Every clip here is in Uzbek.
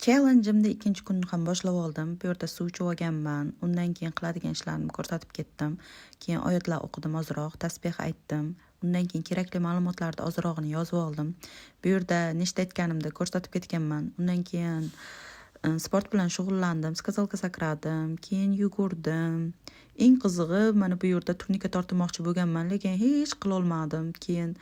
Challenge'imni ikkinchi kunni ham boshlab oldim. Bu yerda suv ichib olganman. Undan keyin qiladigan ishlarimni ko'rsatib ketdim. Keyin oyatlar o'qidim ozroq, tasbeh aytdim. Undan keyin kerakli ma'lumotlarni ozrog'ini yozib oldim. Bu yerda nechta aytganimda ko'rsatib ketganman. Undan keyin sport bilan shug'ullandim, skazalka sakradim, keyin yugurdim. Eng qizig'i, mana bu yerda turnika tortmoqchi bo'lganman, lekin hech qila olmadim. Keyin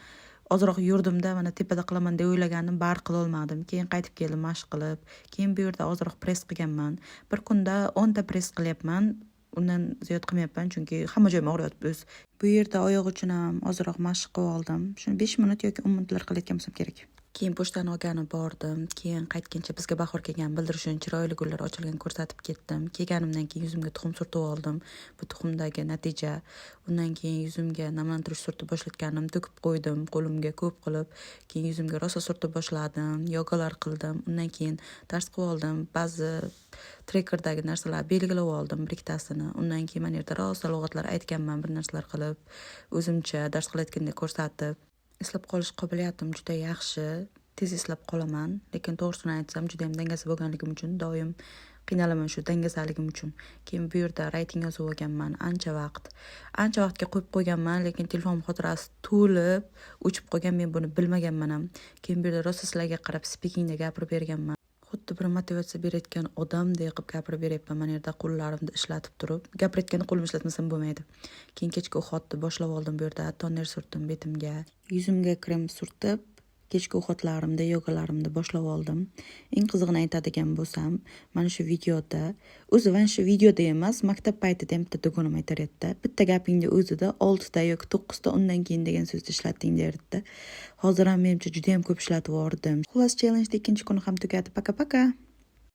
ozroq yurdimda, mana tepada qilaman deb o'ylagandim, bari qila olmadim. Keyin qaytib keldim mashq qilib. Keyin bu yerda ozroq press qilganman. Bir kunda 10 ta press qilyapman. Undan ziyod qilmayapman, chunki hamma joyim og'riyapti o'zi. Bu yerda oyoq uchun ham ozroq mashq qilib oldim. Shuni 5 minut yoki 10 minutlar qilayotgan bo'lsam kerak. Keyin pochtani olgani bordim. Keyin qaytgancha bizga bahor kelgan bildirish uchun chiroyli gullar ochilgan ko'rsatib ketdim. Kelganimdan keyin yuzimga tuxum surtib oldim. Bu tuxumdagi natija. Undan keyin yuzimga namlantirish surtib boshlatganim to'kib qo'ydim qo'limga ko'p qilib. Keyin yuzimga rosa surtib boshladim, yogalar qildim. Undan keyin dars qilib oldim. Ba'zi trekkerdagi narsalarni belgilab oldim biriktasini. Undan keyin mana yerda rosa lug'atlar aytganman, bir narsalar qilib, o'zimcha dars qilayotgandek ko'rsatib. Eslab qolish qobiliyatim juda yaxshi, tez eslab qolaman, lekin to'g'risini aytsam juda ham dangasa bo'lganligim uchun doim qiynalaman shu dangasaligim uchun. Keyin bu yerda reyting yozib olganman ancha vaqtga qo'yib qo'yganman, lekin telefon xotirasi to'lib o'chib qolgan, men buni bilmaganman ham. Keyin bu yerda rosa sizlarga qarab speakingda gapirib berganman. Xuddi bir motivatsiya berayotgan odamdek qilib gapirib beryapman, mana yerda qo'llarimni ishlatib turib. Gapirayotganda qo'limni ishlatmasam bo'lmaydi. Keyin kechki ovqatni boshlab oldim, bu yerda toner surtdim betimga, yuzimga krem surtib, kechki ovqatlarimda, yogalarimni boshlab oldim. Eng qizig'ini aytadigan bo'lsam, mana shu videoda, o'zi mana shu videoda emas, maktab paytida ham bitta do'konim aytaryapti. Bitta gapingni o'zida 6 ta yoki 9 ta undan keyin degan so'zni ishlating derdi. Hozir ham menimcha juda ham ko'p ishlatib yubordim. Xullas, challengening ikkinchi kuni ham tugadi. Paka-paka.